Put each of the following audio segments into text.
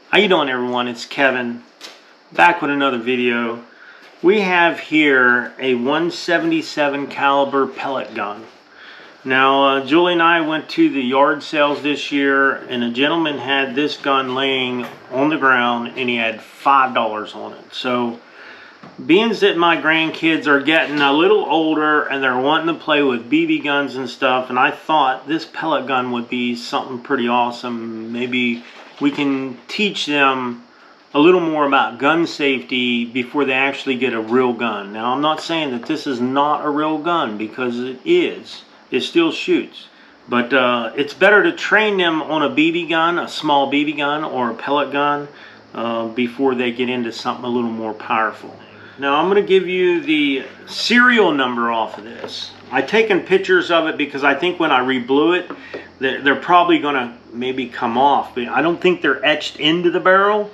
How you doing, everyone? It's Kevin, back with another video. We have here a 177 caliber pellet gun. Now, Julie and I went to the yard sales this year, and a gentleman had this gun laying on the ground, and he had $5 on it. So, being that my grandkids are getting a little older and they're wanting to play with BB guns and stuff, and I thought this pellet gun would be something pretty awesome. Maybe we can teach them a little more about gun safety before they actually get a real gun. Now, I'm not saying that this is not a real gun, because it is. It still shoots. But it's better to train them on a BB gun, a small BB gun or a pellet gun, before they get into something a little more powerful. Now, I'm going to give you the serial number off of this. I've taken pictures of it because I think when I re-blew it, they're probably going to maybe come off. I don't think they're etched into the barrel,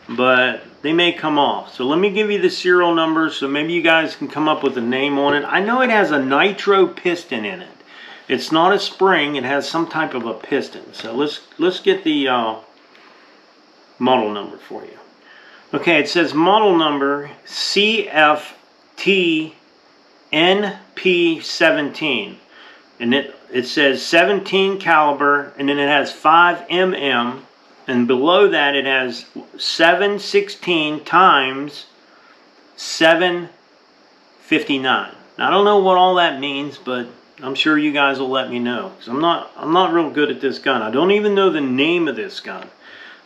but they may come off. So let me give you the serial number so maybe you guys can come up with a name on it. I know it has a nitro piston in it. It's not a spring. It has some type of a piston. So let's get the model number for you. Okay, it says model number CFTNP17, and it says 17 caliber, and then it has 5 mm, and below that it has 716 times 759. Now, I don't know what all that means, but I'm sure you guys will let me know, because I'm not real good at this gun. I don't even know the name of this gun.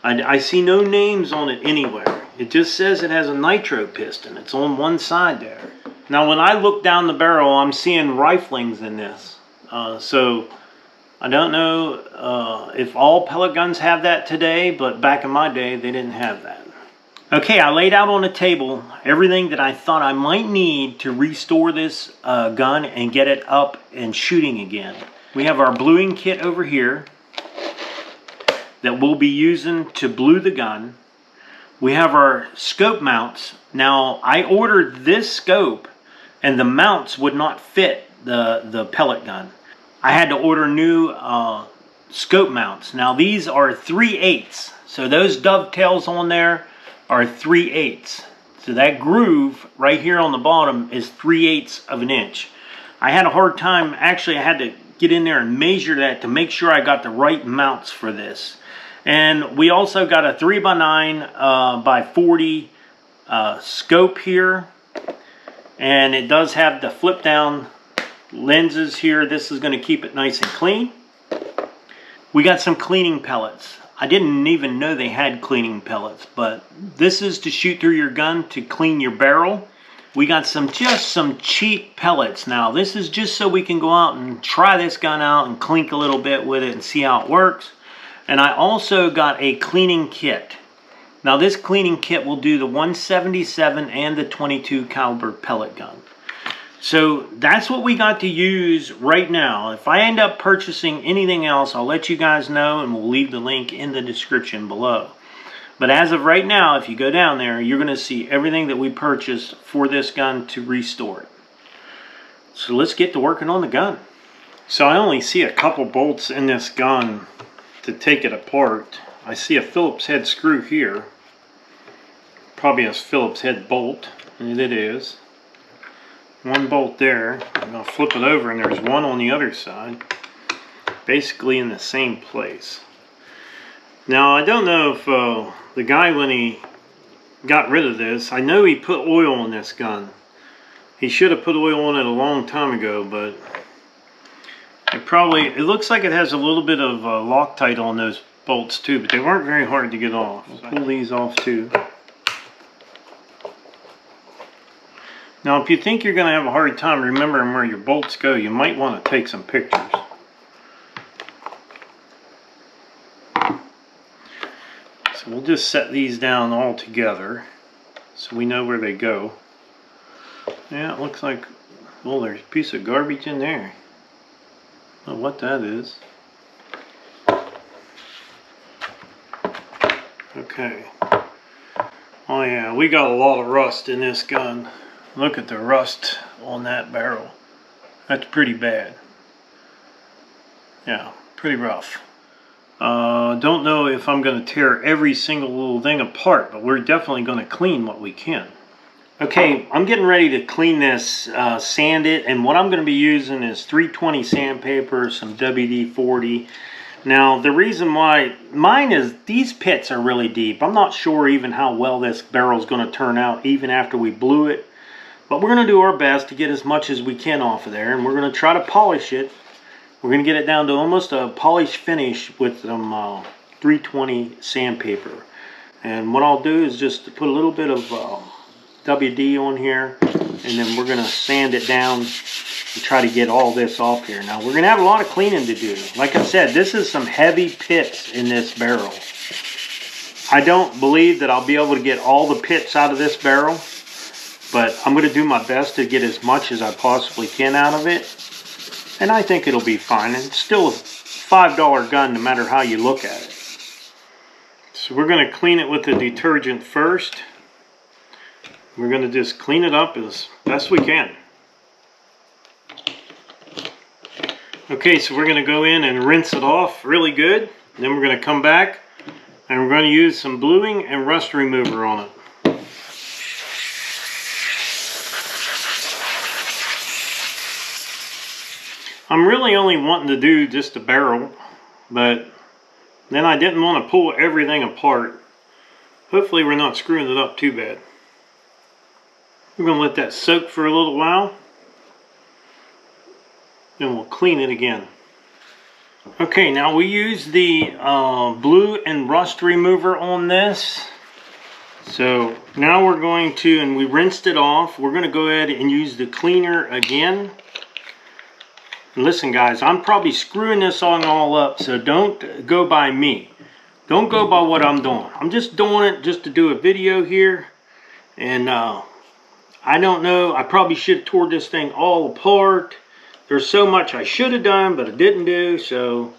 I see no names on it anywhere. It just says it has a nitro piston. It's on one side there. Now, when I look down the barrel, I'm seeing riflings in this. So I don't know if all pellet guns have that today, but back in my day, they didn't have that. Okay, I laid out on the table everything that I thought I might need to restore this gun and get it up and shooting again. We have our bluing kit over here that we'll be using to blue the gun. We have our scope mounts. Now, I ordered this scope and the mounts would not fit the pellet gun. I had to order new scope mounts. Now, these are 3/8. So those dovetails on there are 3/8. So that groove right here on the bottom is 3/8 of an inch. I had a hard time, actually I had to get in there and measure that to make sure I got the right mounts for this. And we also got a 3x9 by 40 scope here. And it does have the flip down lenses here. This is going to keep it nice and clean. We got some cleaning pellets. I didn't even know they had cleaning pellets, but this is to shoot through your gun to clean your barrel. We got just some cheap pellets. Now, this is just so we can go out and try this gun out and clink a little bit with it and see how it works. And I also got a cleaning kit. Now, this cleaning kit will do the 177 and the 22 caliber pellet gun. So that's what we got to use right now. If I end up purchasing anything else, I'll let you guys know, and we'll leave the link in the description below. But as of right now, if you go down there, you're going to see everything that we purchased for this gun to restore it. So let's get to working on the gun. So I only see a couple bolts in this gun to take it apart. I see a Phillips head screw here. Probably a Phillips head bolt, and it is. One bolt there. I'm going to flip it over, and there's one on the other side. Basically in the same place. Now, I don't know if the guy, when he got rid of this, I know he put oil on this gun. He should have put oil on it a long time ago, but it looks like it has a little bit of Loctite on those bolts too, but they weren't very hard to get off. I'll pull these off too. Now, if you think you're going to have a hard time remembering where your bolts go, you might want to take some pictures. So we'll just set these down all together so we know where they go. Yeah, it looks like, well, there's a piece of garbage in there. I don't know what that is. Okay. Oh yeah, we got a lot of rust in this gun. Look at the rust on that barrel. That's pretty bad. Yeah, pretty rough. Don't know if I'm going to tear every single little thing apart, but we're definitely going to clean what we can. Okay, I'm getting ready to clean this, sand it, and what I'm going to be using is 320 sandpaper, some WD-40. Now, the reason why mine is these pits are really deep. I'm not sure even how well this barrel is going to turn out even after we blue it. But we're going to do our best to get as much as we can off of there, and we're going to try to polish it. We're going to get it down to almost a polished finish with some 320 sandpaper. And what I'll do is just put a little bit of WD on here, and then we're going to sand it down and try to get all this off here. Now, we're going to have a lot of cleaning to do. Like I said, this is some heavy pits in this barrel. I don't believe that I'll be able to get all the pits out of this barrel, but I'm going to do my best to get as much as I possibly can out of it. And I think it'll be fine. And it's still a $5 gun no matter how you look at it. So we're going to clean it with the detergent first. We're going to just clean it up as best we can. Okay, so we're going to go in and rinse it off really good. Then we're going to come back and we're going to use some bluing and rust remover on it. I'm really only wanting to do just a barrel, but then I didn't want to pull everything apart. Hopefully we're not screwing it up too bad. We're going to let that soak for a little while. Then we'll clean it again. Okay, now we use the blue and rust remover on this. So now we're going to, and we rinsed it off, we're going to go ahead and use the cleaner again. And listen guys, I'm probably screwing this all up, so don't go by me. Don't go by what I'm doing. I'm just doing it just to do a video here. And I don't know, I probably should have tore this thing all apart. There's so much I should have done, but I didn't do. So,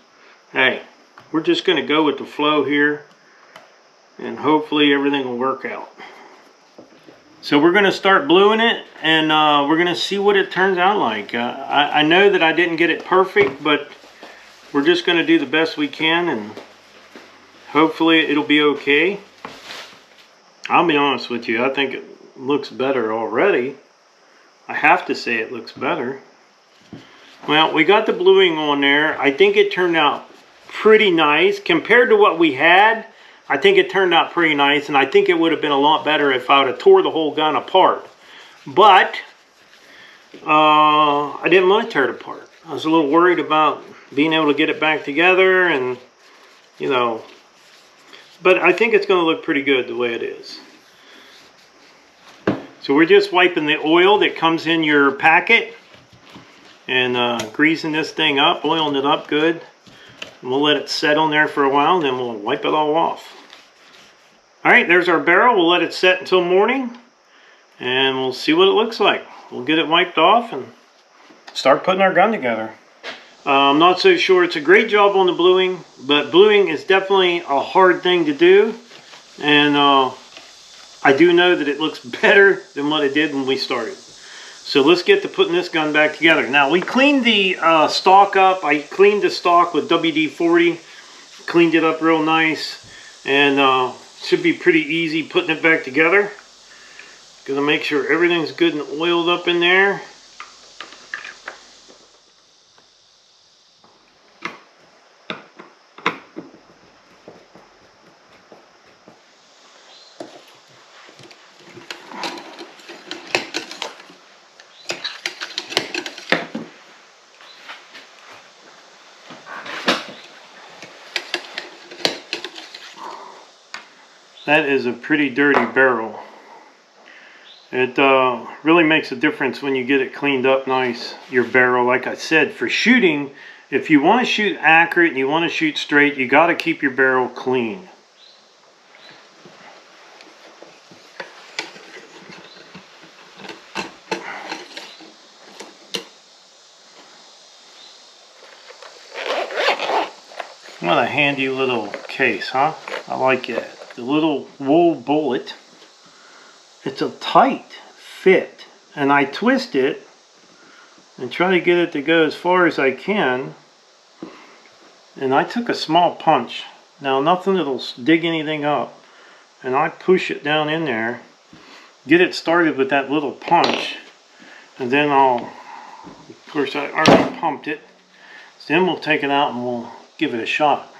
hey, we're just going to go with the flow here. And hopefully everything will work out. So we're going to start bluing it, and we're going to see what it turns out like. I know that I didn't get it perfect, but we're just going to do the best we can, and hopefully it'll be okay. I'll be honest with you, I think it looks better already. I have to say it looks better. Well, we got the bluing on there. I think it turned out pretty nice. Compared to what we had, I think it turned out pretty nice, and I think it would have been a lot better if I would have tore the whole gun apart. But I didn't want to tear it apart. I was a little worried about being able to get it back together, and you know, but I think it's going to look pretty good the way it is. So we're just wiping the oil that comes in your packet and greasing this thing up, oiling it up good. And we'll let it set on there for a while, and then we'll wipe it all off. Alright, there's our barrel. We'll let it set until morning, and we'll see what it looks like. We'll get it wiped off and start putting our gun together. I'm not so sure it's a great job on the bluing, but bluing is definitely a hard thing to do. And I do know that it looks better than what it did when we started. So let's get to putting this gun back together. Now we cleaned the stock up. I cleaned the stock with WD-40. Cleaned it up real nice. And should be pretty easy putting it back together. Gonna make sure everything's good and oiled up in there. That is a pretty dirty barrel. It really makes a difference when you get it cleaned up nice, your barrel. Like I said, for shooting, if you want to shoot accurate and you want to shoot straight, you got to keep your barrel clean. What a handy little case, huh? I like it. The little wool bullet. It's a tight fit, and I twist it and try to get it to go as far as I can. And I took a small punch. Now nothing that'll dig anything up. And I push it down in there. Get it started with that little punch. And then of course I already pumped it. So then we'll take it out and we'll give it a shot.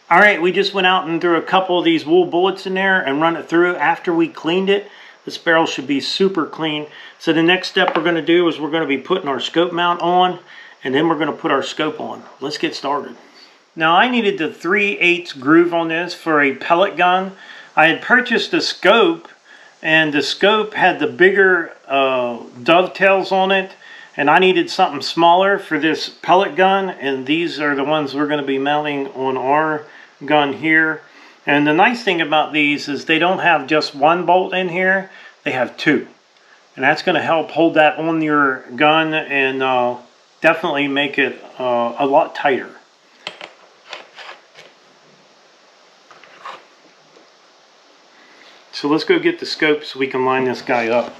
Alright, we just went out and threw a couple of these wool bullets in there and run it through. After we cleaned it, this barrel should be super clean. So the next step we're going to do is we're going to be putting our scope mount on, and then we're going to put our scope on. Let's get started. Now I needed the 3/8 groove on this for a pellet gun. I had purchased a scope, and the scope had the bigger dovetails on it, and I needed something smaller for this pellet gun, and these are the ones we're going to be mounting on our gun here. And the nice thing about these is they don't have just one bolt in here, they have two. And that's going to help hold that on your gun and definitely make it a lot tighter. So let's go get the scope so we can line this guy up.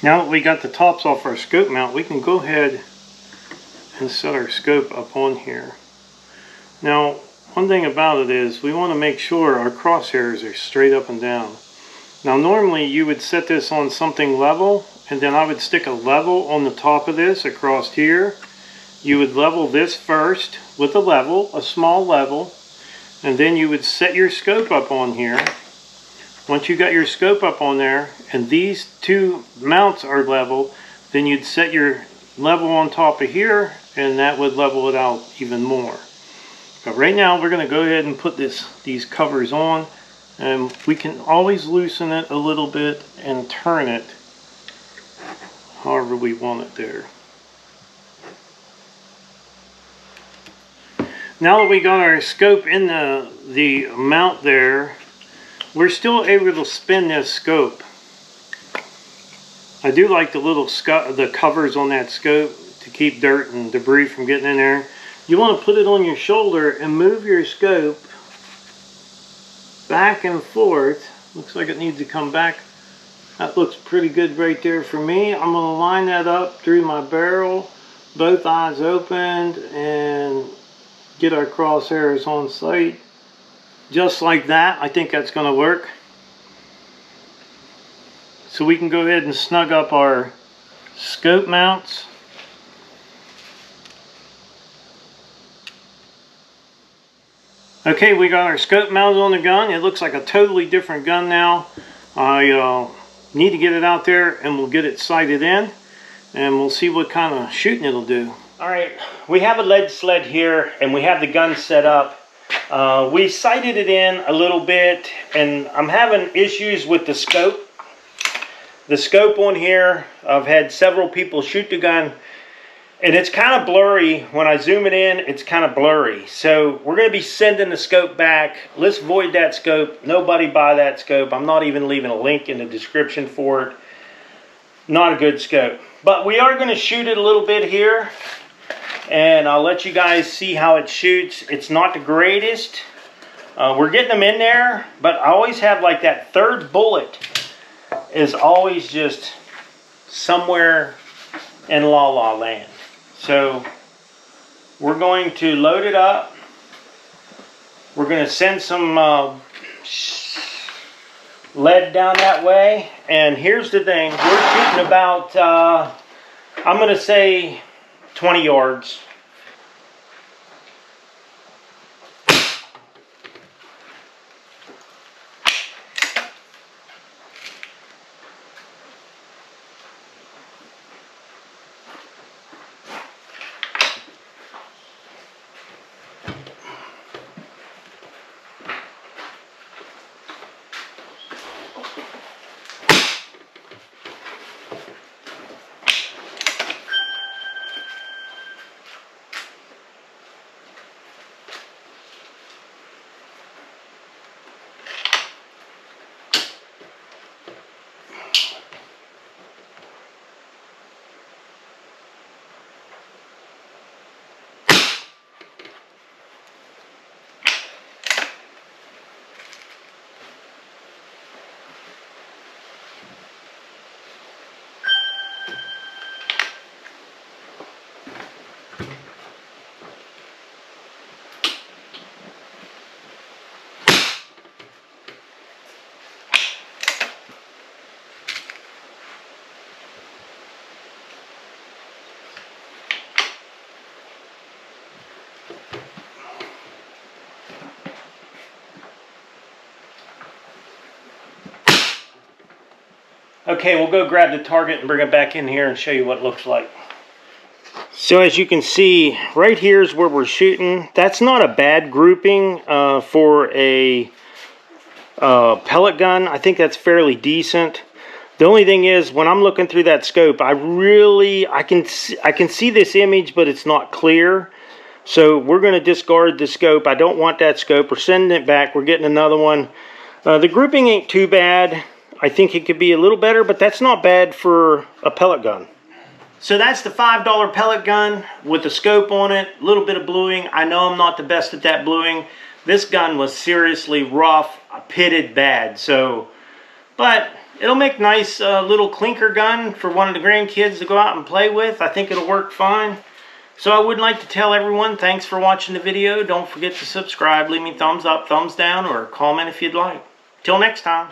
Now that we got the tops off our scope mount, we can go ahead and set our scope up on here. Now, one thing about it is we want to make sure our crosshairs are straight up and down. Now normally you would set this on something level, and then I would stick a level on the top of this across here. You would level this first with a level, a small level, and then you would set your scope up on here. Once you got your scope up on there and these two mounts are level, then you'd set your level on top of here, and that would level it out even more. But right now we're going to go ahead and put these covers on, and we can always loosen it a little bit and turn it however we want it there. Now that we got our scope in the mount there, we're still able to spin this scope. I do like the covers on that scope to keep dirt and debris from getting in there. You want to put it on your shoulder and move your scope back and forth. Looks like it needs to come back. That looks pretty good right there for me. I'm going to line that up through my barrel, both eyes opened, and get our crosshairs on sight. Just like that. I think that's going to work. So we can go ahead and snug up our scope mounts. Okay, we got our scope mounted on the gun. It looks like a totally different gun now. I need to get it out there and we'll get it sighted in, and we'll see what kind of shooting it'll do. Alright, we have a lead sled here and we have the gun set up. We sighted it in a little bit, and I'm having issues with the scope. The scope on here, I've had several people shoot the gun, and it's kind of blurry. When I zoom it in, it's kind of blurry. So we're going to be sending the scope back. Let's void that scope. Nobody buy that scope. I'm not even leaving a link in the description for it. Not a good scope. But we are going to shoot it a little bit here, and I'll let you guys see how it shoots. It's not the greatest. We're getting them in there, but I always have like that third bullet is always just somewhere in la la land. So we're going to load it up. We're going to send some lead down that way. And here's the thing. We're shooting about, I'm going to say 20 yards. Okay, we'll go grab the target and bring it back in here and show you what it looks like. So as you can see, right here is where we're shooting. That's not a bad grouping for a pellet gun. I think that's fairly decent. The only thing is, when I'm looking through that scope, I can see this image, but it's not clear. So we're going to discard the scope. I don't want that scope. We're sending it back. We're getting another one. The grouping ain't too bad. I think it could be a little better, but that's not bad for a pellet gun. So that's the $5 pellet gun with the scope on it, a little bit of bluing. I know I'm not the best at that bluing. This gun was seriously rough, pitted bad. But it'll make nice little clinker gun for one of the grandkids to go out and play with. I think it'll work fine. So I would like to tell everyone, thanks for watching the video. Don't forget to subscribe, leave me thumbs up, thumbs down, or comment if you'd like. Till next time.